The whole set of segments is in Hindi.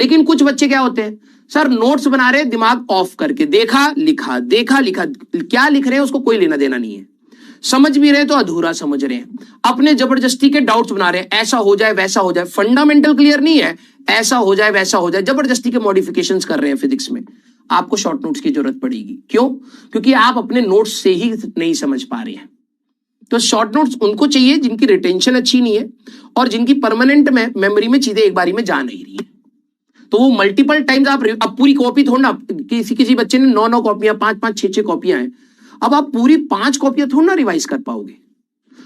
लेकिन कुछ बच्चे क्या होते हैं, सर नोट्स बना रहे हैं दिमाग ऑफ करके, देखा लिखा देखा लिखा, क्या लिख रहे हैं उसको कोई लेना देना नहीं है, समझ भी रहे तो अधूरा समझ रहे हैं, अपने जबरदस्ती के डाउट्स बना रहे हैं, ऐसा हो जाए वैसा हो जाए, फंडामेंटल क्लियर नहीं है, ऐसा हो जाए वैसा हो जाए, जबरदस्ती के मॉडिफिकेशंस कर रहे हैं फिजिक्स में। आपको शॉर्ट नोट्स की जरूरत पड़ेगी। क्यों? क्योंकि आप अपने नोट्स से ही नहीं समझ पा रहे हैं। तो शॉर्ट नोट्स उनको चाहिए जिनकी रिटेंशन अच्छी नहीं है और जिनकी परमानेंट मेमोरी में चीजें एक बारी में जा नहीं रही है। तो वो मल्टीपल टाइम्स आप अब पूरी कॉपी थोड़ा, किसी बच्चे ने 9 कॉपियां 5 6 कॉपियां हैं, अब आप पूरी 5 कॉपियां थोड़ा ना रिवाइज कर पाओगे।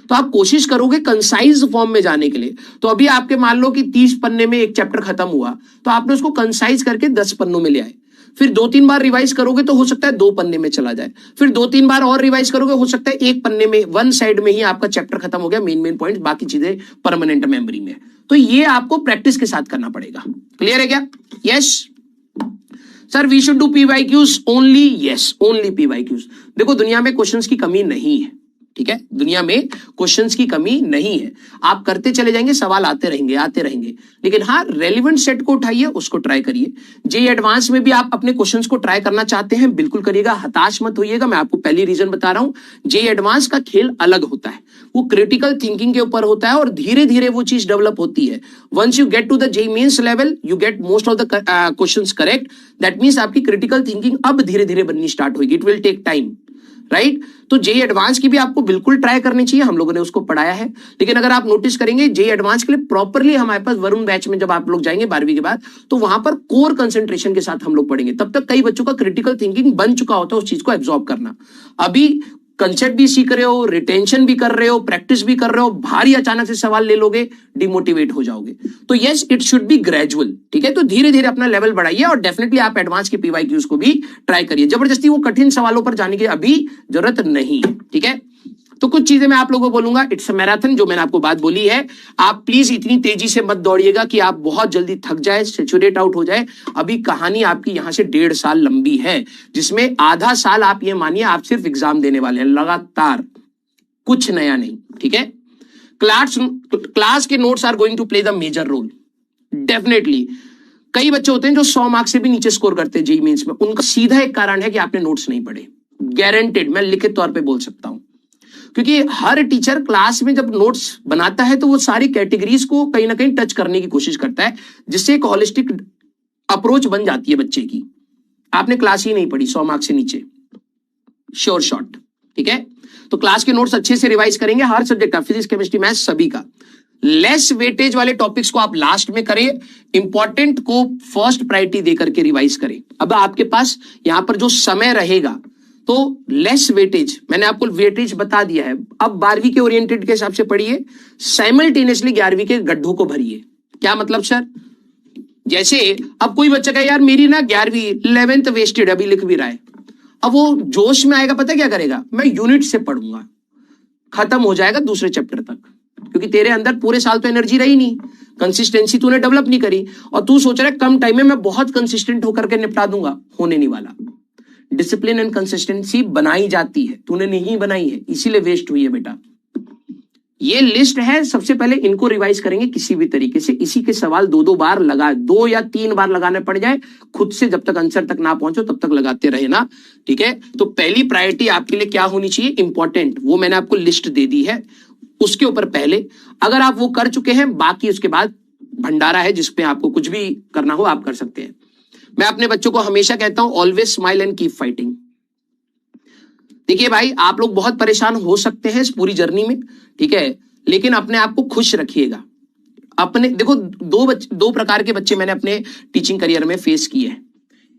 तो आप कोशिश करोगे कंसाइज फॉर्म में जाने के लिए। तो अभी आपके मान लो कि 30 पन्ने में एक चैप्टर खत्म हुआ, तो आपने उसको कंसाइज करके 10 पन्नों में ले आए। फिर 2-3 बार रिवाइज करोगे तो हो सकता है 2 पन्ने में चला जाए, फिर 2-3 बार और रिवाइज करोगे, हो सकता है 1 पन्ने में, वन साइड में ही आपका चैप्टर खत्म हो गया, मेन पॉइंट, बाकी चीजें परमानेंट मेमोरी में। तो ये आपको प्रैक्टिस के साथ करना पड़ेगा। क्लियर है क्या? Yes sir, we should do PYQs only. Yes, only PYQs. देखो दुनिया में क्वेश्चंस की कमी नहीं है, ठीक है, दुनिया में क्वेश्चंस की कमी नहीं है। आप करते चले जाएंगे, सवाल आते रहेंगे, लेकिन हाँ रेलिवेंट सेट को उठाइए, उसको ट्राई करिए। जेईई एडवांस में भी आप अपने क्वेश्चंस को ट्राई करना चाहते हैं, बिल्कुल करिएगा, हताश मत होइएगा। मैं आपको पहली रीजन बता रहा हूं, जेईई एडवांस का खेल अलग होता है, वो क्रिटिकल थिंकिंग के ऊपर होता है और धीरे धीरे वो चीज डेवलप होती है। Once you get to the JEE Mains level, you get most of the questions correct, that means आपकी क्रिटिकल थिंकिंग अब धीरे धीरे बननी स्टार्ट होगी। It will take time, right? तो जेईई एडवांस की भी आपको बिल्कुल ट्राई करनी चाहिए, हम लोगों ने उसको पढ़ाया है। लेकिन अगर आप नोटिस करेंगे जेईई एडवांस के लिए प्रॉपरली हमारे पास वरुण बैच में जब आप लोग जाएंगे 12वीं के बाद, तो वहां पर कोर कंसंट्रेशन के साथ हम लोग पढ़ेंगे। तब तक कई बच्चों का क्रिटिकल थिंकिंग बन चुका होता है उस चीज को एब्जॉर्ब करना। अभी कंसेप्ट भी सीख रहे हो, रिटेंशन भी कर रहे हो, प्रैक्टिस भी कर रहे हो, भारी अचानक से सवाल ले लोगे, डिमोटिवेट हो जाओगे। तो yes, it should be gradual, ठीक है? तो धीरे धीरे अपना लेवल बढ़ाइए और डेफिनेटली आप एडवांस के पीवाईक्यूज को भी ट्राई करिए। जबरदस्ती वो कठिन सवालों पर जाने की अभी जरूरत नहीं है, ठीक है? तो कुछ चीजें मैं आप लोगों को बोलूंगा, इट्स अ मैराथन, जो मैंने आपको बात बोली है। आप प्लीज इतनी तेजी से मत दौड़िएगा कि आप बहुत जल्दी थक जाए, सैचुरेट आउट हो जाए। अभी कहानी आपकी यहां से 1.5 साल लंबी है, जिसमें आधा साल आप ये मानिए आप सिर्फ एग्जाम देने वाले हैं लगातार, कुछ नया नहीं, ठीक है? क्लास के notes are going to play the major role definitely. कई बच्चे होते हैं जो 100 मार्क्स से भी नीचे स्कोर करते हैं जेईई मेंस में, उनका सीधा एक कारण है कि आपने नोट्स नहीं पढ़े। गारंटेड, मैं लिखित तौर पे बोल सकता हूं, क्योंकि हर टीचर क्लास में जब नोट्स बनाता है तो वो सारी कैटेगरीज को कहीं ना कहीं टच करने की कोशिश करता है, जिससे एक होलिस्टिक अप्रोच बन जाती है बच्चे की। आपने क्लास ही नहीं पढ़ी 100 मार्क्स से नीचे, श्योर शॉट, ठीक है? तो क्लास के नोट्स अच्छे से रिवाइज करेंगे, हर सब्जेक्ट का, फिजिक्स केमिस्ट्री मैथ्स सभी का। लेस वेटेज वाले टॉपिक्स को आप लास्ट में करें, इंपॉर्टेंट को फर्स्ट प्रायोरिटी देकर के रिवाइज करें। अब आपके पास यहां पर जो समय रहेगा तो लेस वेटेज, मैंने आपको वेटेज बता दिया है। अब 12वीं के ओरिएंटेड के हिसाब से पढ़िए, साइमल्टेनियसली 11वीं के गड्ढों को भरिए। क्या मतलब सर? जैसे अब कोई बच्चा कहे यार मेरी ना 11वीं 11th वेस्टेड, अभी लिख भी रहा है, अब वो जोश में आएगा, पता क्या करेगा, मैं यूनिट से पढ़ूंगा, खत्म हो जाएगा दूसरे चैप्टर तक, क्योंकि तेरे अंदर पूरे साल तो एनर्जी रही नहीं, कंसिस्टेंसी तूने डेवलप नहीं करी, और तू सोच रहा है कम टाइम में मैं बहुत कंसिस्टेंट होकर के निपटा दूंगा। होने नहीं वाला। डिसिप्लिन एंड कंसिस्टेंसी बनाई जाती है, तूने नहीं बनाई है, इसीलिए वेस्ट हुई है बेटा। ये लिस्ट है, सबसे पहले इनको रिवाइज करेंगे किसी भी तरीके से। इसी के सवाल 2-2 बार लगा, 2 या 3 बार लगाने पड़ जाए, खुद से जब तक आंसर तक ना पहुंचो तब तक लगाते रहे ना, ठीक है? तो पहली प्रायोरिटी आपके लिए क्या होनी चाहिए? इंपॉर्टेंट, वो मैंने आपको लिस्ट दे दी है, उसके ऊपर पहले अगर आप वो कर चुके हैं, बाकी उसके बाद भंडारा है जिसपे आपको कुछ भी करना हो आप कर सकते हैं। मैं अपने बच्चों को हमेशा कहता हूं, always smile and keep fighting. देखिए भाई, आप लोग बहुत परेशान हो सकते हैं इस पूरी जर्नी में, ठीक है, लेकिन अपने आप को खुश रखिएगा। अपने देखो, दो प्रकार के बच्चे मैंने अपने टीचिंग करियर में फेस किए हैं।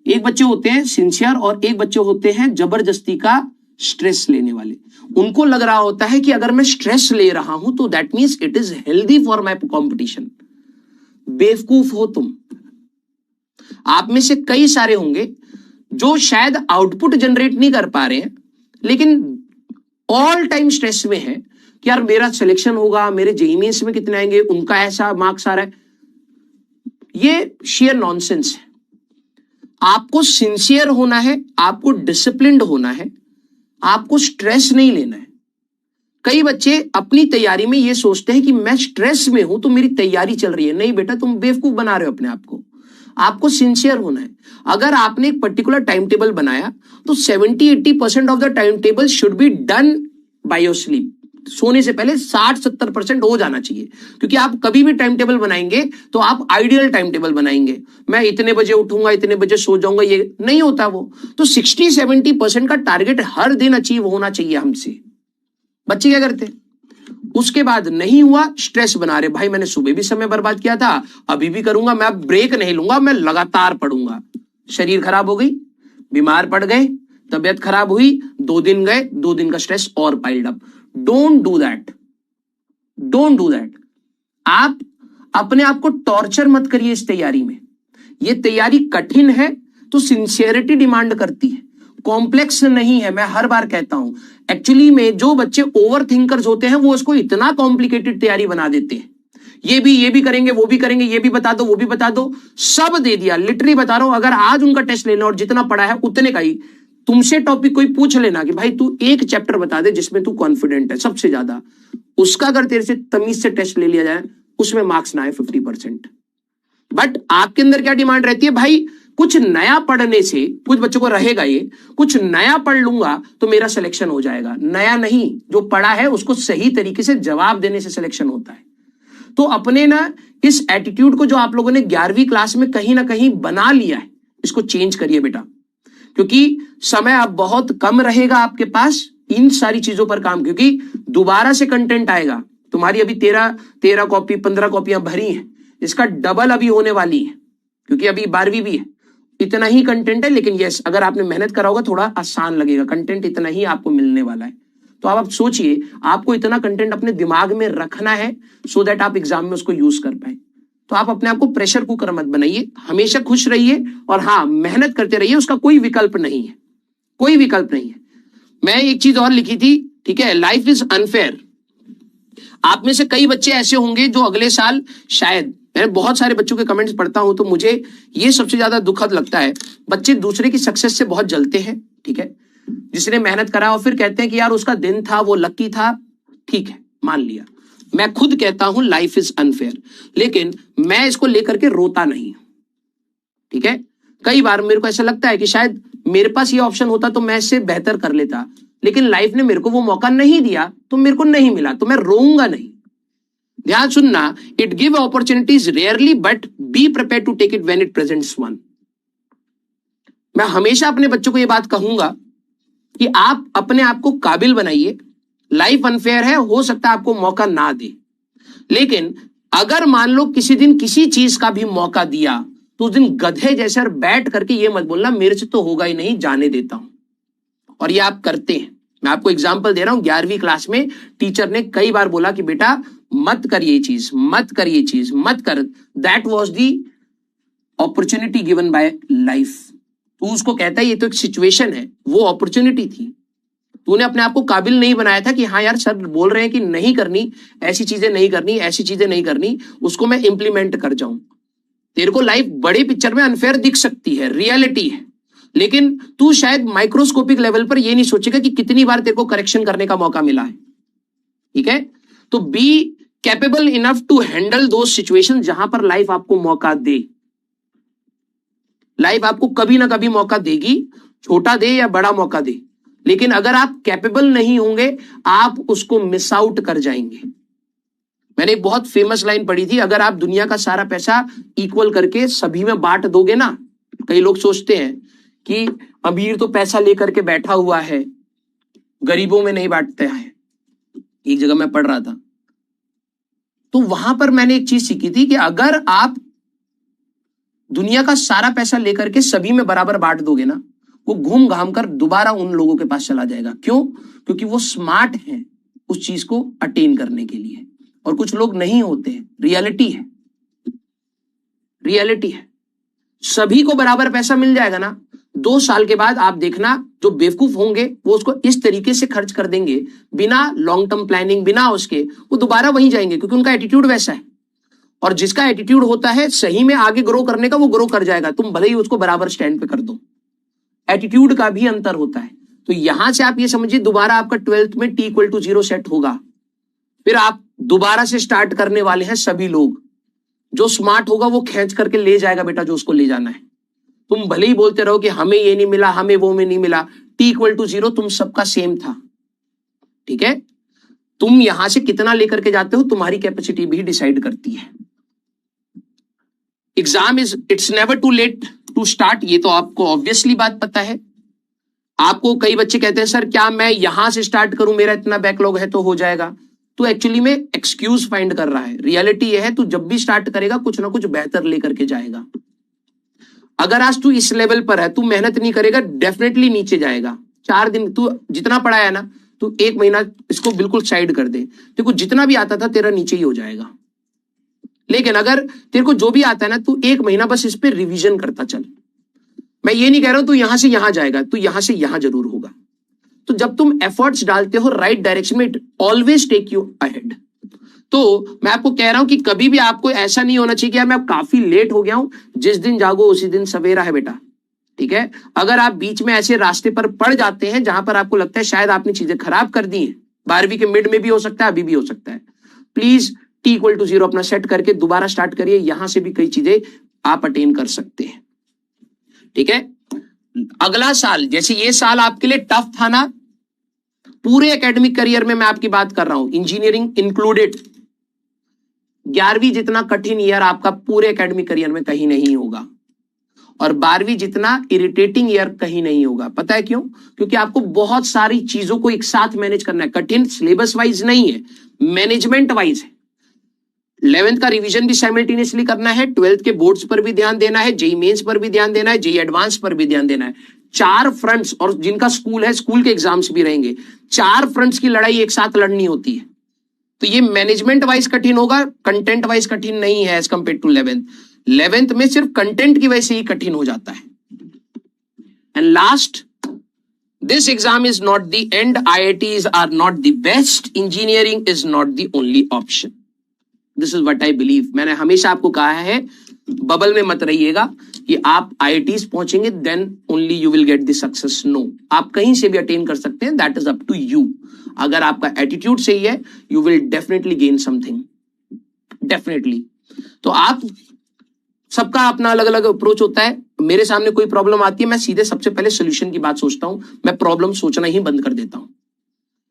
एक बच्चे होते हैं सिंसियर और एक बच्चे होते हैं जबरदस्ती का स्ट्रेस लेने वाले। उनको लग रहा होता है कि अगर मैं स्ट्रेस ले रहा हूं तो that means it is healthy for my competition. बेवकूफ हो तुम। आप में से कई सारे होंगे जो शायद आउटपुट जनरेट नहीं कर पा रहे हैं, लेकिन ऑल टाइम स्ट्रेस में है कि यार मेरा सिलेक्शन होगा, मेरे जेईई मेंस में कितने आएंगे, उनका ऐसा मार्क्स आ रहा है। ये शेयर नॉनसेंस है। आपको सिंसियर होना है, आपको डिसिप्लिन्ड होना है, आपको स्ट्रेस नहीं लेना है। कई बच्चे अपनी तैयारी में ये सोचते हैं कि मैं स्ट्रेस में हूं तो मेरी तैयारी चल रही है। नहीं बेटा, तुम बेवकूफ बना रहे हो अपने आप को। आपको सिंसियर होना है। अगर आपने एक पर्टिकुलर टाइम टेबल बनाया तो 70-80% of the time table should be done by your sleep. सोने से पहले 60-70% हो जाना चाहिए, क्योंकि आप कभी भी टाइम टेबल बनाएंगे तो आप आइडियल टाइम टेबल बनाएंगे। मैं इतने बजे उठूंगा, इतने बजे सो जाऊंगा, ये नहीं होता वो। तो 60-70% का टारगेट हर दिन अचीव होना चाहिए हमसे। बच्चे क्या करते, उसके बाद नहीं हुआ, स्ट्रेस बना रहे, भाई मैंने सुबह भी समय बर्बाद किया था, अभी भी करूंगा, मैं अब ब्रेक नहीं लूंगा, मैं लगातार पढ़ूंगा। शरीर खराब हो गई, बीमार पड़ गए, तबियत खराब हुई, 2 दिन गए, 2 दिन का स्ट्रेस और piled up. Don't do that, don't do that. आप अपने आप को टॉर्चर मत करिए इस तैयारी में। ये तैयारी कठिन है तो सिंसियरिटी डिमांड करती है, कॉम्प्लेक्स नहीं है। मैं हर बार कहता हूं, एक्चुअली में जो बच्चे ओवर थिंकर्स होते हैं वो उसको इतना कॉम्प्लिकेटेड तैयारी बना देते हैं। ये भी करेंगे, वो भी करेंगे, ये भी बता दो, वो भी बता दो, सब दे दिया। लिटरली बता रहा हूं, अगर आज उनका टेस्ट लेना और जितना पढ़ा है उतने का ही, तुमसे टॉपिक कोई पूछ लेना कि भाई तू एक चैप्टर बता दे जिसमें तू कॉन्फिडेंट है सबसे ज्यादा, उसका अगर तेरे से तमीज से टेस्ट ले लिया जाए, उसमें मार्क्स ना आए 50%। बट आपके अंदर क्या डिमांड रहती है, भाई कुछ नया पढ़ने से, कुछ बच्चों को रहेगा ये, कुछ नया पढ़ लूंगा तो मेरा सिलेक्शन हो जाएगा। नया नहीं, जो पढ़ा है उसको सही तरीके से जवाब देने से सिलेक्शन होता है। तो अपने ना इस एटीट्यूड को जो आप लोगों ने 11वीं क्लास में कहीं ना कहीं बना लिया है, इसको चेंज करिए बेटा, क्योंकि समय अब बहुत कम रहेगा आपके पास इन सारी चीजों पर काम, क्योंकि दोबारा से कंटेंट आएगा। तुम्हारी अभी 13 कॉपी 15 कॉपियां भरी हैं, इसका डबल अभी होने वाली है, क्योंकि अभी 12वीं भी है। इतना ही कंटेंट है, लेकिन यस, अगर आपने मेहनत करा होगा थोड़ा आसान लगेगा, कंटेंट इतना ही आपको मिलने वाला है। तो आप सोचिए, आपको इतना कंटेंट अपने दिमाग में रखना है सो दैट आप एग्जाम में उसको यूज कर पाए। तो आप अपने आप को प्रेशर कुकर मत बनाइए, हमेशा खुश रहिए और हाँ, मेहनत करते रहिए, उसका कोई विकल्प नहीं है, कोई विकल्प नहीं है। मैं एक चीज और लिखी थी, ठीक है, लाइफ इज अनफेयर। आप में से कई बच्चे ऐसे होंगे जो अगले साल शायद, मैं बहुत सारे बच्चों के कमेंट्स पढ़ता हूं तो मुझे ये सबसे ज्यादा दुखद लगता है, बच्चे दूसरे की सक्सेस से बहुत जलते हैं, ठीक है, जिसने मेहनत करा और फिर कहते हैं कि यार उसका दिन था, वो लकी था, ठीक है, मान लिया। मैं खुद कहता हूं लाइफ इज अनफेयर, लेकिन मैं इसको लेकर के रोता नहीं, ठीक है। कई बार मेरे को ऐसा लगता है कि शायद मेरे पास ये ऑप्शन होता तो मैं इससे बेहतर कर लेता, लेकिन लाइफ ने मेरे को वो मौका नहीं दिया तो मेरे को नहीं मिला, तो मैं रोऊंगा नहीं। ध्यान सुनना, it give opportunities rarely but be prepare to take it when it presents one. मैं हमेशा अपने बच्चों को यह बात कहूंगा कि आप अपने आप को काबिल बनाइए। लाइफ अनफेयर है, हो सकता है आपको मौका ना दे, लेकिन अगर मान लो किसी दिन किसी चीज का भी मौका दिया तो उस दिन गधे जैसे बैठ करके ये मत बोलना मेरे से तो होगा ही नहीं, जाने देता हूं। और ये आप करते हैं। मैं आपको एग्जांपल दे रहा हूं, 11वीं क्लास में टीचर ने कई बार बोला कि बेटा मत कर ये चीज, मत कर ये चीज, मत कर। That was the opportunity given by life. तू उसको कहता है ये तो एक सिचुएशन है, वो अपॉर्चुनिटी थी। तूने अपने आप को काबिल नहीं बनाया था कि हाँ यार सर बोल रहे हैं कि नहीं करनी, ऐसी चीजें नहीं करनी, ऐसी चीजें नहीं करनी, उसको मैं इंप्लीमेंट कर जाऊं। तेरे को लाइफ बड़े पिक्चर में अनफेयर दिख सकती है, रियलिटी है, लेकिन तू शायद माइक्रोस्कोपिक लेवल पर ये नहीं सोचेगा कि कितनी बार तेरे को करेक्शन करने का मौका मिला है, ठीक है। तो be capable enough to handle the situation जहां पर लाइफ आपको मौका दे। लाइफ आपको कभी ना कभी मौका देगी, छोटा दे या बड़ा मौका दे, लेकिन अगर आप कैपेबल नहीं होंगे आप उसको मिस आउट कर जाएंगे। मैंने एक बहुत फेमस लाइन पढ़ी थी, अगर आप दुनिया का सारा पैसा इक्वल करके सभी में बांट दोगे ना, कई लोग सोचते हैं कि अमीर तो पैसा लेकर के बैठा हुआ है, गरीबों में नहीं बांटते हैं। एक जगह मैं पढ़ रहा था तो वहां पर मैंने एक चीज सीखी थी कि अगर आप दुनिया का सारा पैसा लेकर के सभी में बराबर बांट दोगे ना, वो घूम घाम कर दोबारा उन लोगों के पास चला जाएगा। क्यों? क्योंकि वो स्मार्ट हैं उस चीज को अटेन करने के लिए, और कुछ लोग नहीं होते हैं। रियलिटी है, रियलिटी है। सभी को बराबर पैसा मिल जाएगा ना, 2 साल के बाद आप देखना जो बेवकूफ होंगे वो उसको इस तरीके से खर्च कर देंगे बिना लॉन्ग टर्म प्लानिंग, बिना उसके, वो दोबारा वहीं जाएंगे, क्योंकि उनका एटीट्यूड वैसा है। और जिसका एटीट्यूड होता है सही में आगे ग्रो करने का, वो ग्रो कर जाएगा, तुम भले ही उसको बराबर स्टैंड पे कर दो। एटीट्यूड का भी अंतर होता है। तो यहां से आप ये समझिए, दोबारा आपका 12th में T=0 सेट होगा, फिर आप दोबारा से स्टार्ट करने वाले हैं सभी लोग। जो स्मार्ट होगा वो खींच करके ले जाएगा बेटा जो उसको ले जाना है। तुम भले ही बोलते रहो कि हमें ये नहीं मिला, हमें वो में नहीं मिला, T=0, तुम सबका सेम था। ठीक है, तुम यहां से कितना लेकर के जाते हो तुम्हारी कैपेसिटी भी डिसाइड करती है। Exam it's never too late to start, ये तो आपको ऑब्वियसली बात पता है। आपको कई बच्चे कहते हैं सर क्या मैं यहां से स्टार्ट करूं, मेरा इतना बैकलॉग है तो हो जाएगा। तो एक्चुअली में एक्सक्यूज फाइंड कर रहा है। रियलिटी यह है तू जब भी स्टार्ट करेगा कुछ ना कुछ बेहतर लेकर के जाएगा। अगर आज तू इस लेवल पर है, तू मेहनत नहीं करेगा, डेफिनेटली नीचे जाएगा। 4 दिन तू जितना पढ़ा है ना, तू 1 महीना इसको बिल्कुल साइड कर दे, देखो जितना भी आता था तेरा नीचे ही हो जाएगा। लेकिन अगर तेरे को जो भी आता है ना, तू 1 महीना बस इस पे रिवीजन करता चल। मैं ये नहीं कह रहा हूं तू यहां से यहां जाएगा, तू यहां से यहां जरूर होगा। तो जब तुम एफर्ट्स डालते हो राइट डायरेक्शन में, it always take you ahead. तो मैं आपको कह रहा हूं कि कभी भी आपको ऐसा नहीं होना चाहिए कि यार मैं काफी लेट हो गया हूं, जिस दिन जागो उसी दिन सवेरा है बेटा। ठीक है, अगर आप बीच में ऐसे रास्ते पर पड़ जाते हैं जहां पर आपको लगता है शायद आपने चीजें खराब कर दी हैं, 12वीं के मिड में भी हो सकता है, अभी भी हो सकता है, प्लीज T=0 अपना सेट करके दोबारा स्टार्ट करिए। यहां से भी कई चीजें आप अटेन कर सकते हैं। ठीक है, अगला साल, जैसे ये साल आपके लिए टफ था ना, पूरे एकेडमिक करियर में मैं आपकी बात कर रहा हूं, इंजीनियरिंग इंक्लूडेड, 11वीं जितना कठिन ईयर आपका पूरे एकेडमिक करियर में कहीं नहीं होगा, और 12वीं जितना इरिटेटिंग ईयर कहीं नहीं होगा। पता है क्यों? क्योंकि आपको बहुत सारी चीजों को एक साथ मैनेज करना है। कठिन सिलेबस वाइज नहीं है, मैनेजमेंट वाइज है। 11th का रिवीजन भी साइमल्टेनियसली करना है, 12th के बोर्ड्स पर भी ध्यान देना है, जेई मेंस पर भी ध्यान देना है, जेई एडवांस पर भी ध्यान देना है। 4 फ्रंट्स, और जिनका स्कूल है स्कूल के एग्जाम्स भी रहेंगे, 4 फ्रंट्स की लड़ाई एक साथ लड़नी होती है। तो ये मैनेजमेंट वाइज कठिन होगा, कंटेंट वाइज कठिन नहीं है एज कंपेयर टू 11th में सिर्फ कंटेंट की वजह से ही कठिन हो जाता है। And last, this exam is not the end, IITs are not the best, engineering is not the only option. This is what I believe. मैंने हमेशा आपको कहा है बबल में मत रहिएगा कि आप IITs पहुंचेंगे then only you will get the success. No, आप कहीं से भी अटेन कर सकते हैं, that is up to you. अगर आपका एटीट्यूड सही है, you will definitely gain something, definitely. तो आप सबका अपना अलग अलग अप्रोच होता है। मेरे सामने कोई प्रॉब्लम आती है, मैं सीधे सबसे पहले सोल्यूशन की बात सोचता हूं, मैं प्रॉब्लम सोचना ही बंद कर देता हूं।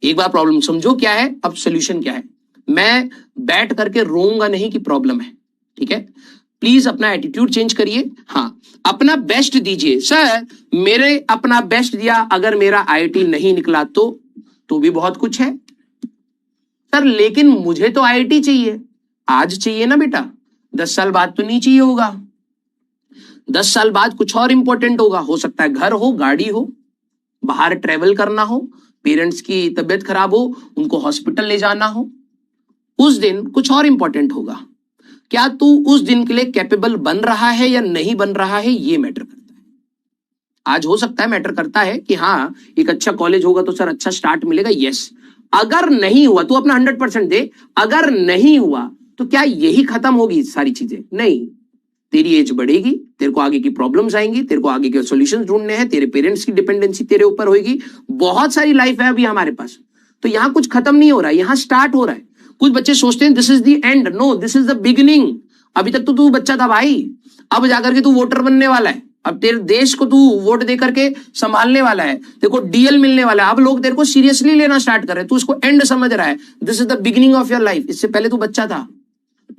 एक बार प्रॉब्लम समझो क्या है, अब सोल्यूशन क्या है। मैं बैठ करके रोऊंगा नहीं कि प्रॉब्लम है। ठीक है, प्लीज अपना एटीट्यूड चेंज करिए। हाँ, अपना बेस्ट दीजिए। सर मेरे अपना बेस्ट दिया, अगर मेरा IIT नहीं निकला तो भी बहुत कुछ है सर, लेकिन मुझे तो IIT चाहिए, आज चाहिए ना बेटा, 10 साल बाद तो नहीं चाहिए होगा। 10 साल बाद कुछ और इंपॉर्टेंट होगा, हो सकता है घर हो, गाड़ी हो, बाहर ट्रेवल करना हो, पेरेंट्स की तबीयत खराब हो, उनको हॉस्पिटल ले जाना हो, उस दिन कुछ और इंपॉर्टेंट होगा। क्या तू उस दिन के लिए कैपेबल बन रहा है या नहीं बन रहा है, ये मैटर करता है। आज हो सकता है मैटर करता है कि हाँ एक अच्छा कॉलेज होगा तो सर अच्छा स्टार्ट मिलेगा, यस। अगर नहीं हुआ तो अपना 100% दे, अगर नहीं हुआ तो क्या यही खत्म होगी सारी चीजें? नहीं, तेरी एज बढ़ेगी, तेरे को आगे की प्रॉब्लम्स आएंगी, तेरे को आगे के सॉल्यूशंस ढूंढने हैं, तेरे पेरेंट्स की डिपेंडेंसी तेरे ऊपर होगी, बहुत सारी लाइफ है अभी हमारे पास। तो यहाँ कुछ खत्म नहीं हो रहा है, यहाँ स्टार्ट हो रहा है। कुछ बच्चे सोचते हैं this is the end, no this is the beginning. अभी तक तो तू बच्चा था भाई, अब जाकर के तू वोटर बनने वाला है, अब तेरे देश को तू वोट दे करके संभालने वाला है, तेरे को DL मिलने वाला है। अब लोग तेरे को सीरियसली लेना स्टार्ट कर रहे हैं, तू इसको एंड समझ रहा है, this is the beginning of your life. इससे पहले तू बच्चा था,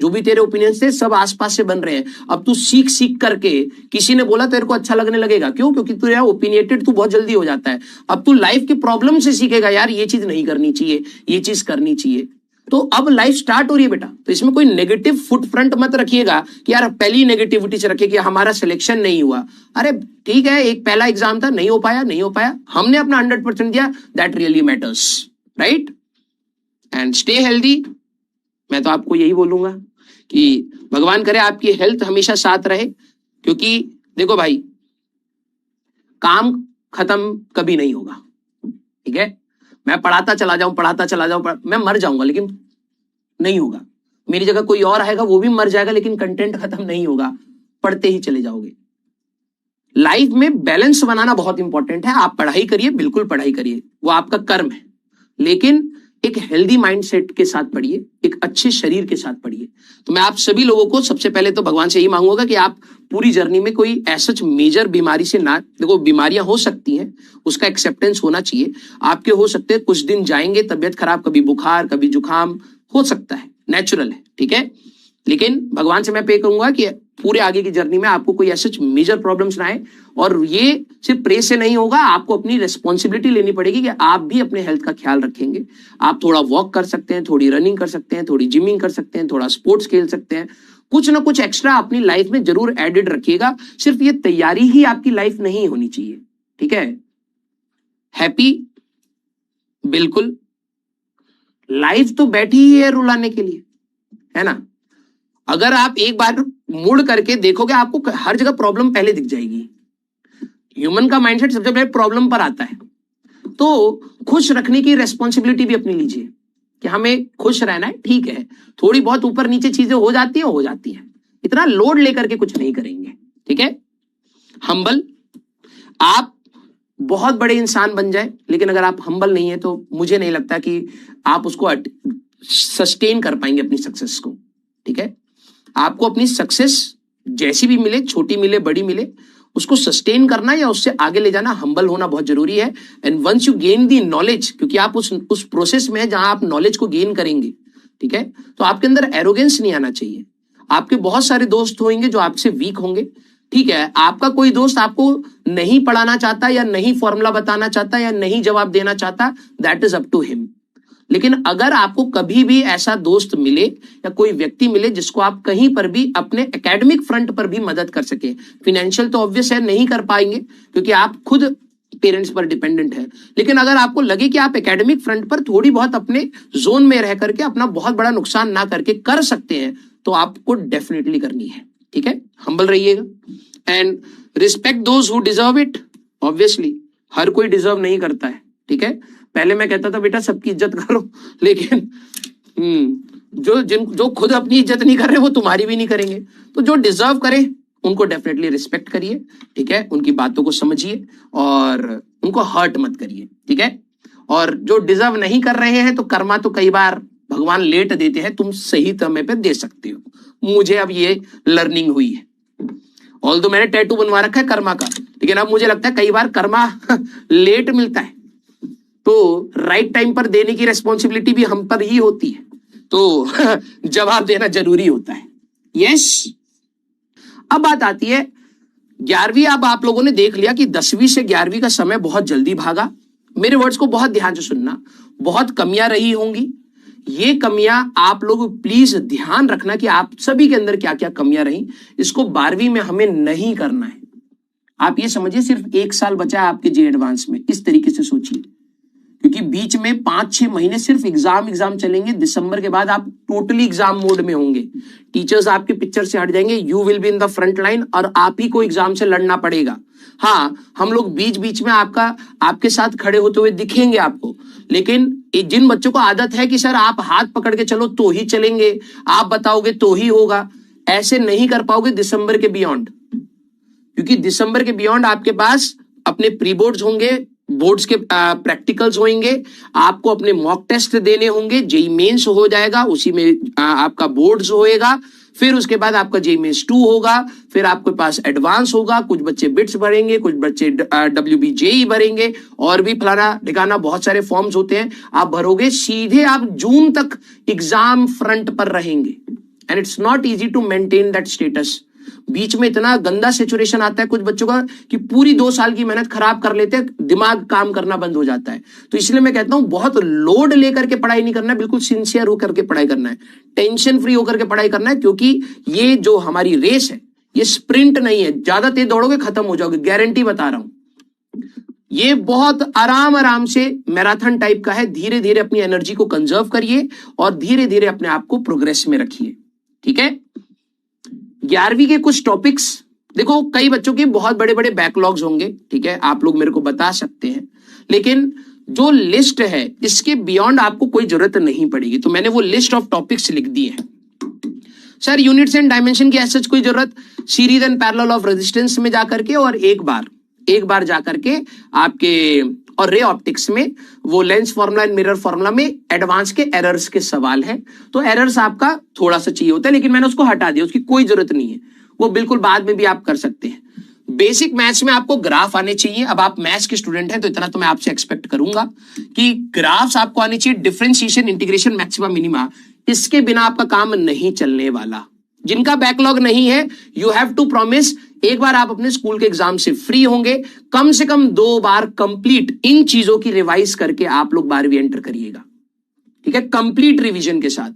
जो भी तेरे ओपिनियंस थे सब आसपास से बन रहे हैं। अब तू सीख सीख करके, किसी ने बोला तेरे को अच्छा लगने लगेगा, क्यों? क्योंकि तू यार ओपिनियटेड तू बहुत जल्दी हो जाता है। अब तू लाइफ की प्रॉब्लम से सीखेगा, यार ये चीज नहीं करनी चाहिए, ये चीज करनी चाहिए। तो अब लाइफ स्टार्ट हो रही है बेटा, तो इसमें कोई नेगेटिव फुटप्रिंट मत रखिएगा कि यार पहली नेगेटिविटी से रखिए कि हमारा सिलेक्शन नहीं हुआ। अरे ठीक है, एक पहला एग्जाम था, नहीं हो पाया, हमने अपना 100% दिया, that really matters, right? And stay healthy. मैं तो आपको यही बोलूंगा कि भगवान करे आपकी हेल्थ हमेशा साथ रहे, क्योंकि देखो भाई काम खत्म कभी नहीं होगा। ठीक है, मैं पढ़ाता चला जाऊं, मैं मर जाऊंगा लेकिन नहीं होगा। मेरी जगह कोई और आएगा, वो भी मर जाएगा, लेकिन कंटेंट खत्म नहीं होगा, पढ़ते ही चले जाओगे। लाइफ में बैलेंस बनाना बहुत इंपॉर्टेंट है। आप पढ़ाई करिए, बिल्कुल पढ़ाई करिए, वो आपका कर्म है, लेकिन एक हेल्दी माइंडसेट के साथ पढ़िए, एक अच्छे शरीर के साथ पढ़िए। तो मैं आप सभी लोगों को सबसे पहले तो भगवान से यही मांगूंगा कि आप पूरी जर्नी में कोई ऐसा मेजर बीमारी से ना, देखो बीमारियां हो सकती हैं, उसका एक्सेप्टेंस होना चाहिए। आपके हो सकते हैं कुछ दिन जाएंगे, तबियत खराब, कभी बुखार कभी जुकाम हो सकता है, नेचुरल है, ठीक है। लेकिन भगवान से मैं पे करूंगा कि पूरे आगे की जर्नी में आपको कोई ऐसे मेजर प्रॉब्लम्स ना आए। और ये सिर्फ प्रे से नहीं होगा, आपको अपनी रिस्पॉन्सिबिलिटी लेनी पड़ेगी कि आप भी अपने हेल्थ का ख्याल रखेंगे। आप थोड़ा वॉक कर सकते हैं, थोड़ी रनिंग कर सकते हैं, थोड़ी जिमिंग कर सकते हैं, थोड़ा स्पोर्ट्स खेल सकते हैं, कुछ ना कुछ एक्स्ट्रा अपनी लाइफ में जरूर एडेड रखिएगा। सिर्फ ये तैयारी ही आपकी लाइफ नहीं होनी चाहिए, ठीक है। हैप्पी, बिल्कुल, लाइफ तो बैठी ही है रुलाने के लिए, है ना। अगर आप एक बार मुड़ करके देखोगे, आपको हर जगह प्रॉब्लम पहले दिख जाएगी। ह्यूमन का माइंडसेट सबसे पहले प्रॉब्लम पर आता है। तो खुश रखने की रेस्पॉन्सिबिलिटी भी अपनी लीजिए कि हमें खुश रहना है, ठीक है। थोड़ी बहुत ऊपर नीचे चीजें हो जाती हैं, इतना लोड लेकर के कुछ नहीं करेंगे, ठीक है। हम्बल, आप बहुत बड़े इंसान बन जाए, लेकिन अगर आप हम्बल नहीं है तो मुझे नहीं लगता कि आप उसको सस्टेन कर पाएंगे अपनी सक्सेस को, ठीक है। आपको अपनी सक्सेस जैसी भी मिले, छोटी मिले बड़ी मिले, उसको सस्टेन करना या उससे आगे ले जाना, हम्बल होना बहुत जरूरी है। And once you gain the knowledge, क्योंकि आप उस प्रोसेस में है जहां आप नॉलेज को गेन करेंगे, ठीक है, तो आपके अंदर एरोगेंस नहीं आना चाहिए। आपके बहुत सारे दोस्त होंगे जो आपसे वीक होंगे, ठीक है। आपका कोई दोस्त आपको नहीं पढ़ाना चाहता या नहीं फॉर्मूला बताना चाहता या नहीं जवाब देना चाहता, that is up to him. लेकिन अगर आपको कभी भी ऐसा दोस्त मिले या कोई व्यक्ति मिले जिसको आप कहीं पर भी अपने एकेडमिक फ्रंट पर भी मदद कर सके, फिनेंशियल तो ऑब्वियस है नहीं कर पाएंगे क्योंकि आप खुद पेरेंट्स पर डिपेंडेंट है, लेकिन अगर आपको लगे कि आप एकेडमिक फ्रंट पर थोड़ी बहुत अपने जोन में रह करके अपना बहुत बड़ा नुकसान ना करके कर सकते हैं, तो आपको डेफिनेटली करनी है, ठीक है। हम्बल रहिएगा and respect those who deserve it. Obviously हर कोई डिजर्व नहीं करता है, ठीक है। पहले मैं कहता था बेटा सबकी इज्जत करो, लेकिन जो खुद अपनी इज्जत नहीं कर रहे वो तुम्हारी भी नहीं करेंगे। तो जो डिजर्व करे उनको डेफिनेटली रिस्पेक्ट करिए, ठीक है, उनकी बातों को समझिए और उनको हर्ट मत करिए, ठीक है। और जो डिजर्व नहीं कर रहे हैं तो कर्मा तो कई बार भगवान लेट देते हैं, तुम सही समय पे दे सकते हो। मुझे अब ये लर्निंग हुई है, ऑल्दो मैंने टैटू बनवा रखा है कर्मा का, लेकिन अब मुझे लगता है कई बार कर्मा लेट मिलता है, तो राइट टाइम पर देने की रेस्पॉन्सिबिलिटी भी हम पर ही होती है, तो जवाब देना जरूरी होता है। यस, अब बात आती है 11वीं। अब आप लोगों ने देख लिया कि 10वीं से 11वीं का समय बहुत जल्दी भागा। मेरे वर्ड्स को बहुत ध्यान से सुनना, बहुत कमियां रही होंगी। ये कमियां आप लोग प्लीज ध्यान रखना कि आप सभी के अंदर क्या क्या कमियां रही, इसको 12वीं में हमें नहीं करना है। आप ये समझिए सिर्फ 1 साल बचा है आपके जे एडवांस में, इस तरीके से सोचिए, क्योंकि बीच में 5-6 महीने सिर्फ एग्जाम चलेंगे। दिसंबर के बाद आप टोटली एग्जाम मोड में होंगे, टीचर्स आपके पिक्चर से हट जाएंगे, you will be in the front line और आप ही को एग्जाम से लड़ना पड़ेगा। हाँ, हम लोग बीच बीच में आपके साथ खड़े होते हुए दिखेंगे आपको, लेकिन जिन बच्चों को आदत है कि सर आप हाथ पकड़ के चलो तो ही चलेंगे, आप बताओगे तो ही होगा, ऐसे नहीं कर पाओगे दिसंबर के बियॉन्ड। क्योंकि दिसंबर के बियॉन्ड आपके पास अपने प्री बोर्ड्स होंगे, बोर्ड्स के प्रैक्टिकल्स होंगे, आपको अपने मॉक टेस्ट देने होंगे, जेई मेंस हो जाएगा, उसी में आपका बोर्ड्स होएगा, फिर उसके बाद आपका जेई मेंस 2 होगा, फिर आपके पास एडवांस होगा, कुछ बच्चे बिट्स भरेंगे, कुछ बच्चे WBJE भरेंगे, और भी फलाना ठिकाना बहुत सारे फॉर्म्स होते हैं, आप भरोगे, सीधे आप जून तक एग्जाम फ्रंट पर रहेंगे। And it's not easy to maintain that status. बीच में इतना गंदा सिचुएशन आता है कुछ बच्चों का कि पूरी 2 साल की मेहनत खराब कर लेते हैं, दिमाग काम करना बंद हो जाता है। तो इसलिए मैं कहता हूं बहुत लोड लेकर के पढ़ाई नहीं करना है, बिल्कुल सिंसियर होकर के पढ़ाई करना है, टेंशन फ्री होकर के पढ़ाई करना है। क्योंकि ये जो हमारी रेस है ये स्प्रिंट नहीं है, ज्यादा तेज दौड़ोगे खत्म हो जाओगे, गारंटी बता रहा हूं। ये बहुत आराम से मैराथन टाइप का है। धीरे धीरे अपनी एनर्जी को कंजर्व करिए और धीरे धीरे अपने आप को प्रोग्रेस में रखिए, ठीक है। 11वीं के कुछ टॉपिक्स देखो, कई बच्चों के बहुत बड़े बड़े बैकलॉग्स होंगे, ठीक है, आप लोग मेरे को बता सकते हैं, लेकिन जो लिस्ट है इसके बियॉन्ड आपको कोई जरूरत नहीं पड़ेगी। तो मैंने वो लिस्ट ऑफ टॉपिक्स लिख दी है। सर यूनिट्स एंड डायमेंशन की ऐसा कोई जरूरत, series and parallel of resistance में जाकर के और एक बार जाकर के आपके और रे ऑप्टिक्स में वो lens formula and mirror formula में एडवांस के एरर्स के सवाल है। तो एरर्स आपका थोड़ा सा चाहिए होता है, लेकिन मैंने उसको हटा दिया, उसकी कोई जरूरत नहीं है, वो बिल्कुल बाद में भी आप कर सकते हैं। बेसिक मैथ्स में आपको ग्राफ आने चाहिए। अब आप मैथ्स के स्टूडेंट हैं तो इतना तो मैं आपसे एक्सपेक्ट करूंगा कि ग्राफ्स आपको आने चाहिए, डिफरेंशिएशन, इंटीग्रेशन, मैक्सिमा, मिनिमा, इसके बिना आपका काम नहीं चलने वाला। जिनका बैकलॉग नहीं है, यू हैव टू प्रॉमिस, एक बार आप अपने स्कूल के एग्जाम से फ्री होंगे, कम से कम 2 बार कंप्लीट इन चीजों की रिवाइज करके आप लोग 12वीं एंटर करिएगा, ठीक है, कंप्लीट रिवीजन के साथ।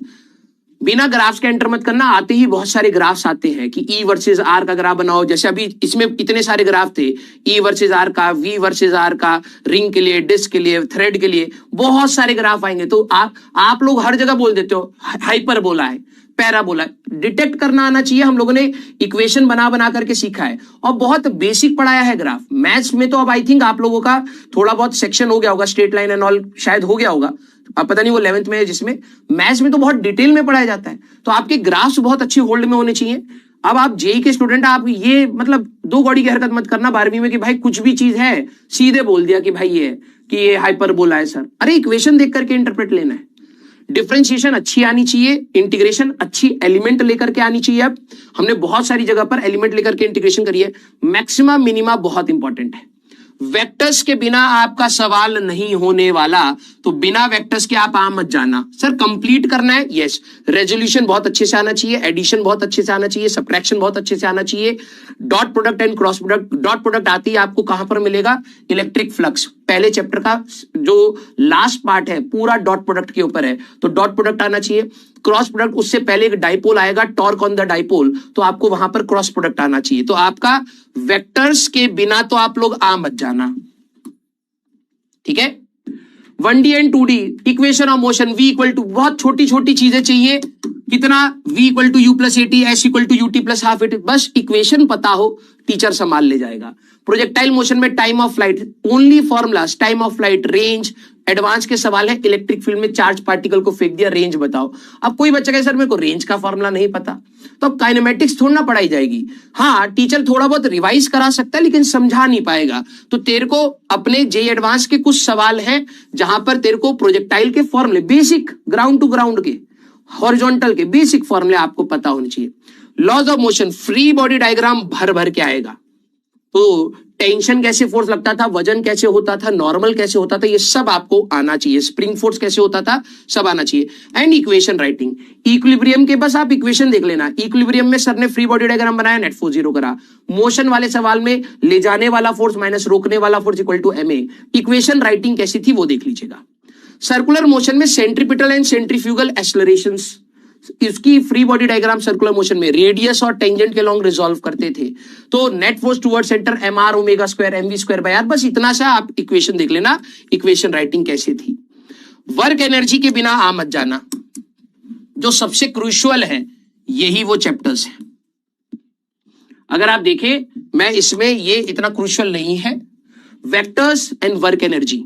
बिना ग्राफ्स के एंटर मत करना। आते ही बहुत सारे ग्राफ्स आते हैं कि ई वर्सेस आर का ग्राफ बनाओ, जैसे अभी इसमें इतने सारे ग्राफ थे, ई वर्सेस आर का, वी वर्सेस आर का, रिंग के लिए, डिस्क के लिए, थ्रेड के लिए, बहुत सारे ग्राफ आएंगे। तो आप लोग हर जगह बोल देते हो हाइपर बोला है, पैरा बोला है, डिटेक्ट करना आना चाहिए। हम लोगों ने इक्वेशन बना बना करके सीखा है और बहुत बेसिक पढ़ाया है ग्राफ। मैथ्स में तो अब आई थिंक आप लोगों का थोड़ा बहुत सेक्शन हो गया होगा, स्ट्रेट लाइन एंड ऑल शायद हो गया होगा, अब पता नहीं वो 11th में है, जिसमें मैथ्स में तो बहुत डिटेल में पढ़ाया जाता है। तो आपके ग्राफ्स बहुत अच्छी होल्ड में होने चाहिए। अब आप जेई के स्टूडेंट, आप ये मतलब 2 कौड़ी की हरकत मत करना 12वीं में कि भाई कुछ भी चीज है सीधे बोल दिया कि भाई ये है कि ये हाइपरबोला है सर। अरे इक्वेशन देख करके इंटरप्रेट लेना है। डिफरेंशिएशन अच्छी आनी चाहिए, इंटीग्रेशन अच्छी एलिमेंट लेकर के आनी चाहिए। अब हमने बहुत सारी जगह पर एलिमेंट लेकर के इंटीग्रेशन करी है। मैक्सिमा मिनिमा बहुत इंपॉर्टेंट है। वेक्टर्स के बिना आपका सवाल नहीं होने वाला, तो बिना वेक्टर्स के आप आ मत जाना। सर कंप्लीट करना है, यस। रेजोल्यूशन बहुत अच्छे से आना चाहिए, एडिशन बहुत अच्छे से आना चाहिए, सब्ट्रैक्शन बहुत अच्छे से आना चाहिए, dot product and cross product. Dot product आती है आपको कहां पर मिलेगा? Electric flux. पहले चैप्टर का जो लास्ट पार्ट है पूरा डॉट प्रोडक्ट के ऊपर है, तो डॉट प्रोडक्ट आना चाहिए। क्रॉस प्रोडक्ट, उससे पहले एक डाइपोल आएगा, टॉर्क ऑन द डाइपोल, तो आपको वहां पर क्रॉस प्रोडक्ट आना चाहिए। तो आपका वेक्टर्स के बिना तो आप लोग आ मत जाना, ठीक है। 1D and 2D equation of motion, v equal to, बहुत छोटी छोटी चीजें चाहिए। कितना? v equal to u plus a t, s equal to u t plus half a t, बस इक्वेशन पता हो, टीचर संभाल ले जाएगा। प्रोजेक्टाइल मोशन में time of flight, only formulas, time of flight, range, advance के सवाल है। इलेक्ट्रिक फील्ड में चार्ज पार्टिकल को फेंक दिया, रेंज बताओ। अब कोई बच्चा कहे सर मेरे को रेंज का फॉर्मूला नहीं पता, तो अब काइनेमेटिक्स थोड़ा ना पढ़ाई जाएगी। हाँ टीचर थोड़ा बहुत रिवाइज करा सकता है, लेकिन समझा नहीं पाएगा। तो तेरे को अपने जेई एडवांस के कुछ सवाल हैं जहां पर तेरे को प्रोजेक्टाइल के फॉर्मूले, बेसिक ग्राउंड टू ग्राउंड के, हॉरिजॉन्टल के बेसिक फॉर्मूले आपको पता होने चाहिए। Laws of motion, free body diagram भर भर के आएगा। तो टेंशन कैसे फोर्स लगता था, वजन कैसे होता था, नॉर्मल कैसे होता था, ये सब आपको आना चाहिए। स्प्रिंग फोर्स कैसे होता था, सब आना चाहिए। एंड इक्वेशन राइटिंग, इक्विलिब्रियम के बस आप इक्वेशन देख लेना। इक्विलिब्रियम में सर ने फ्री बॉडी डायग्राम बनाया, नेट फोर्स 0 करा। मोशन वाले सवाल में ले जाने वाला फोर्स माइनस रोकने वाला force equal to ma। Equation writing कैसी थी वो देख लीजिएगा। सर्कुलर मोशन में सेंट्रीपिटल एंड सेंट्रीफ्यूगल एक्सेलरेशंस, इसकी free body diagram circular motion में रेडियस और टेंजेंट के लॉन्ग रिजॉल्व करते थे। तो net force toward center mr omega square mv square by r, बस इतना सा आप इक्वेशन देख लेना। इक्वेशन राइटिंग कैसे थी। वर्क एनर्जी के बिना आ मत जाना, जो सबसे क्रूशियल है यही वो चैप्टर्स हैं। अगर आप देखें, मैं इसमें ये इतना क्रूशियल नहीं है। वेक्टर्स एंड वर्क एनर्जी,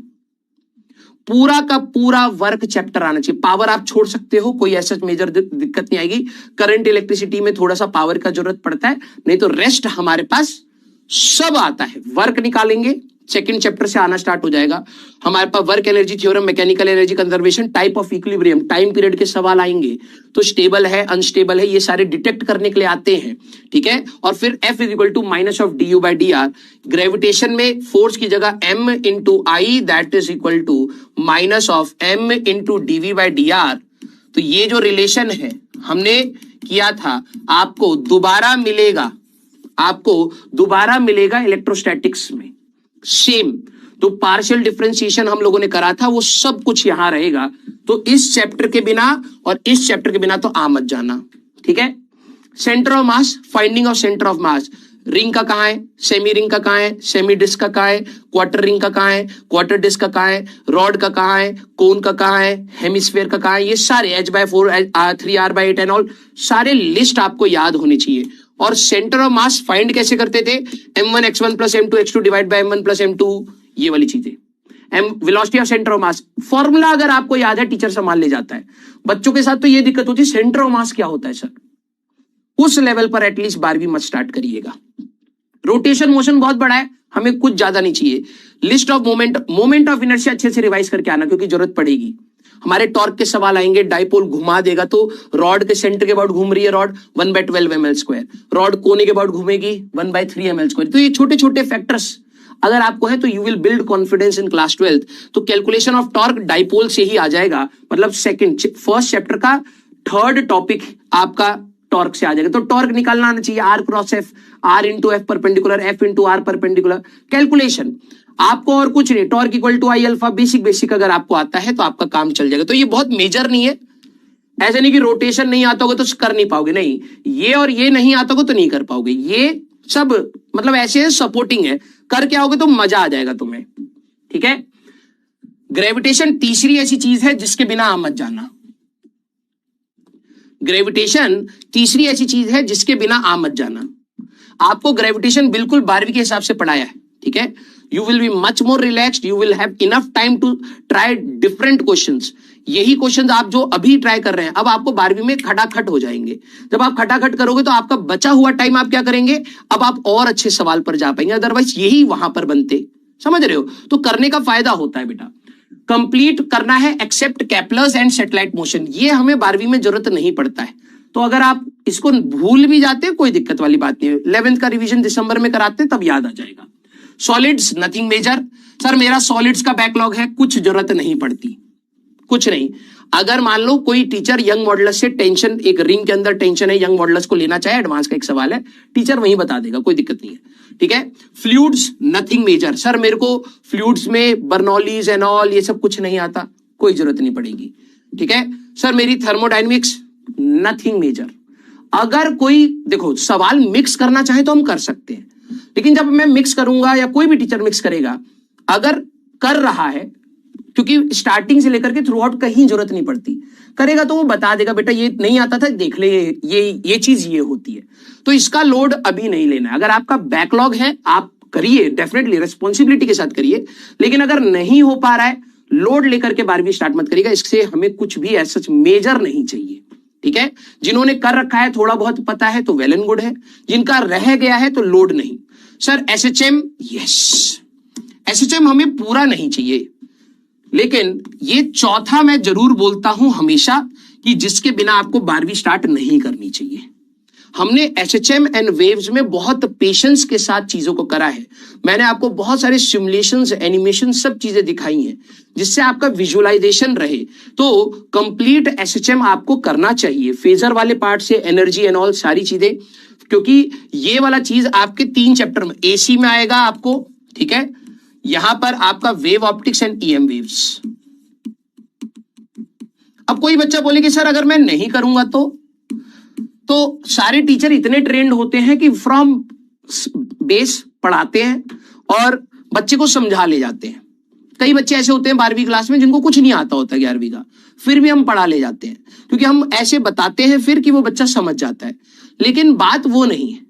पूरा का पूरा वर्क चैप्टर आना चाहिए। पावर आप छोड़ सकते हो, कोई ऐसा मेजर दिक्कत नहीं आएगी। करंट इलेक्ट्रिसिटी में थोड़ा सा पावर का जरूरत पड़ता है, नहीं तो रेस्ट हमारे पास सब आता है। वर्क निकालेंगे, सेकंड चैप्टर से आना स्टार्ट हो जाएगा हमारे पास। Work energy theorem, mechanical energy conservation, type of equilibrium, time period के सवाल आएंगे। तो स्टेबल है, अनस्टेबल है, ये सारे डिटेक्ट करने के लिए आते हैं, ठीक है। और फिर F is equal to minus of d u by d r. Gravitation में फोर्स की जगह m into I, that is equal to minus of m into dv by d r. तो ये जो रिलेशन है हमने किया था, आपको दोबारा मिलेगा इलेक्ट्रोस्टैटिक्स में सेम। तो पार्शियल डिफरेंशिएशन हम लोगों ने करा था, वो सब कुछ यहां रहेगा। तो इस चैप्टर के बिना और इस चैप्टर के बिना तो आ मत जाना, ठीक है। Centre of mass, finding of centre of mass. Ring का कहां है, सेमी रिंग का कहां है, सेमी डिस्क का कहां है, क्वार्टर रिंग का कहां है, क्वार्टर डिस्क का कहां है, रॉड का कहां है, कोन का कहां है, हेमिस्फीयर का कहां है, ये सारे h/4 3r/8 एंड ऑल सारे लिस्ट आपको याद होनी चाहिए। और सेंटर ऑफ मास फाइंड कैसे करते थे, m1 x1 plus m2 x2 divide by m1 plus m2, ये वाली चीजें। Velocity of centre of mass, formula अगर आपको याद है टीचर संभाल ले जाता है। बच्चों के साथ तो ये दिक्कत होती है, सेंटर ऑफ मास क्या होता है सर, उस लेवल पर एटलीस्ट 12वीं मत स्टार्ट करिएगा। रोटेशन मोशन बहुत बड़ा है, हमें कुछ ज्यादा नहीं चाहिए। List of moment of inertia अच्छे से रिवाइज करके आना, क्योंकि जरूरत पड़ेगी। हमारे टॉर्क के सवाल आएंगे, डाइपोल घुमा देगा तो रॉड के सेंटर के अबाउट घूम रही है रॉड 1/12 ml², रॉड कोने के अबाउट घूमेगी 1/3 ml²। तो ये छोटे छोटे फैक्टर्स अगर आपको है तो you will build confidence in class 12th। तो कैलकुलेशन ऑफ टॉर्क डाइपोल से ही आ जाएगा, मतलब फर्स्ट चैप्टर का 3rd टॉपिक आपका टॉर्क से आ जाएगा। तो टॉर्क निकालना आना चाहिए, R cross F, R into F perpendicular, F into R perpendicular, calculation आपको और कुछ नहीं। Torque equal to I alpha, basic अगर आपको आता है तो आपका काम चल जाएगा। तो ये बहुत मेजर नहीं है, ऐसे नहीं कि रोटेशन नहीं आता होगा तो कर नहीं पाओगे, नहीं, ये और ये नहीं आता होगा तो नहीं कर पाओगे। ये सब मतलब ऐसे सपोर्टिंग है, कर क्या होगे तो मजा आ जाएगा तुम्हें, ठीक है। ग्रेविटेशन तीसरी ऐसी चीज है जिसके बिना आप मत जाना। ग्रेविटेशन तीसरी ऐसी चीज है जिसके बिना आप मत जाना। आपको ग्रेविटेशन बिल्कुल 12वीं के हिसाब से पढ़ाया है, ठीक है। You will be much more relaxed, you will have enough time to try different questions. यही क्वेश्चंस आप जो अभी ट्राई कर रहे हैं अब आपको 12वीं में खटाखट हो जाएंगे। जब आप खटाखट करोगे तो आपका बचा हुआ टाइम आप क्या करेंगे, अब आप और अच्छे सवाल पर जा पाएंगे, अदरवाइज यही वहां पर बनते, समझ रहे हो। तो करने का फायदा होता है बेटा। कंप्लीट करना है except Kepler's and satellite motion, ये हमें 12वीं में जरूरत नहीं पड़ता है। तो अगर आप इसको भूल भी जाते हैं कोई दिक्कत वाली बात नहीं है, 11th का रिवीजन दिसंबर में कराते हैं तब याद आ जाएगा। सॉलिड्स नथिंग मेजर, सर मेरा सॉलिड्स का बैकलॉग है, कुछ जरूरत नहीं पड़ती, कुछ नहीं। अगर मान लो कोई टीचर यंग मॉडुलस से टेंशन, एक रिंग के अंदर टेंशन है, यंग मॉडुलस को लेना चाहे, एडवांस का एक सवाल है, टीचर वहीं बता देगा, कोई दिक्कत नहीं है, ठीक है। फ्लूइड्स नथिंग मेजर, सर मेरे को फ्लूइड्स में बर्नौलीज एंड ऑल ये सब कुछ नहीं आता, कोई जरूरत नहीं पड़ेगी, ठीक है। सर मेरी थर्मोडायनेमिक्स नथिंग मेजर। अगर कोई देखो सवाल मिक्स करना चाहे तो हम कर सकते हैं, लेकिन जब मैं मिक्स करूंगा या कोई भी टीचर मिक्स करेगा, अगर कर रहा है, क्योंकि स्टार्टिंग से लेकर के थ्रू आउट कहीं जरूरत नहीं पड़ती, करेगा तो वो बता देगा बेटा ये नहीं आता था, देख ले ये चीज ये होती है। तो इसका लोड अभी नहीं लेना है। अगर आपका बैकलॉग है आप करिए, डेफिनेटली रिस्पॉन्सिबिलिटी के साथ करिए, लेकिन अगर नहीं हो पा रहा है लोड लेकर के 12वीं स्टार्ट मत करिएगा, इससे हमें कुछ भी ऐसा मेजर नहीं चाहिए, ठीक है। जिन्होंने कर रखा है थोड़ा बहुत पता है तो वेल एंड गुड है, जिनका रह गया है तो लोड नहीं। सर एसएचएम, यस एसएचएम हमें पूरा नहीं चाहिए, लेकिन ये चौथा मैं जरूर बोलता हूं हमेशा कि जिसके बिना आपको 12वीं स्टार्ट नहीं करनी चाहिए। हमने एसएचएम एंड वेव्स में बहुत पेशेंस के साथ चीजों को करा है। मैंने आपको बहुत सारे सिमुलेशंस, एनिमेशन सब चीजें दिखाई हैं जिससे आपका विजुअलाइजेशन रहे। तो कंप्लीट एसएचएम आपको करना चाहिए, फेजर वाले पार्ट से एनर्जी एंड ऑल सारी चीजें, क्योंकि ये वाला चीज आपके 3 चैप्टर में एसी में आएगा आपको, ठीक है। यहां पर आपका wave optics and EM waves. अब कोई बच्चा बोले कि सर अगर मैं नहीं करूंगा तो सारे टीचर इतने ट्रेंड होते हैं कि फ्रॉम बेस पढ़ाते हैं और बच्चे को समझा ले जाते हैं। कई बच्चे ऐसे होते हैं 12वीं क्लास में जिनको कुछ नहीं आता होता 11वीं का, फिर भी हम पढ़ा ले जाते हैं क्योंकि हम ऐसे बताते हैं फिर कि वो बच्चा समझ जाता है। लेकिन बात वो नहीं है।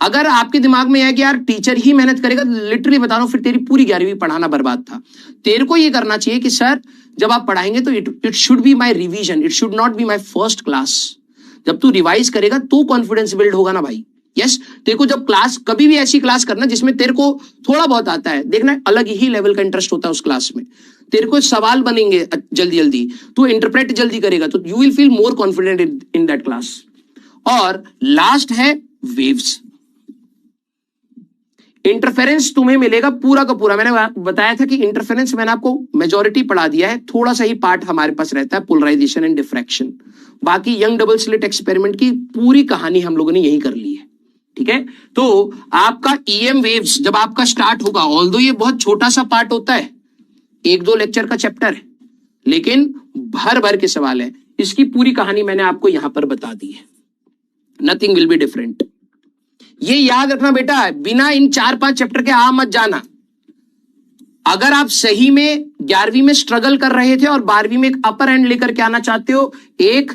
अगर आपके दिमाग में है कि यार टीचर ही मेहनत करेगा, लिटरली बता रहा हूं, फिर तेरी पूरी 11वीं पढ़ाना बर्बाद था। तेरे को ये करना चाहिए कि सर जब आप पढ़ाएंगे तो it should be my revision, it should not be my first class. जब तू रिवाइज करेगा तो कॉन्फिडेंस बिल्ड होगा ना भाई। यस, तेरे को जब क्लास, कभी भी ऐसी क्लास करना जिसमें तेरे को थोड़ा बहुत आता है, देखना अलग ही लेवल का इंटरेस्ट होता है उस क्लास में। तेरे को सवाल बनेंगे जल्दी जल्दी, तू इंटरप्रेट जल्दी करेगा तो you will feel more confident in that class. और लास्ट है वेव्स। इंटरफेरेंस तुम्हें मिलेगा पूरा का पूरा। मैंने बताया था कि इंटरफेरेंस मैंने आपको मेजॉरिटी पढ़ा दिया है, थोड़ा सा ही पार्ट हमारे पास रहता है पोलराइजेशन एंड डिफ्रैक्शन। बाकी यंग डबल स्लिट एक्सपेरिमेंट की पूरी कहानी हम लोगों ने यही कर ली है, ठीक है। तो आपका ईएम वेव्स जब आपका स्टार्ट होगा, ऑल्दो ये बहुत छोटा सा पार्ट होता है, 1-2 लेक्चर का चैप्टर है, लेकिन भर भर के सवाल है। इसकी पूरी कहानी मैंने आपको यहां पर बता दी है। Nothing will be different. ये याद रखना बेटा, बिना इन 4-5 चैप्टर के आ मत जाना। अगर आप सही में 11वीं में स्ट्रगल कर रहे थे और 12वीं में एक अपर एंड लेकर के आना चाहते हो, एक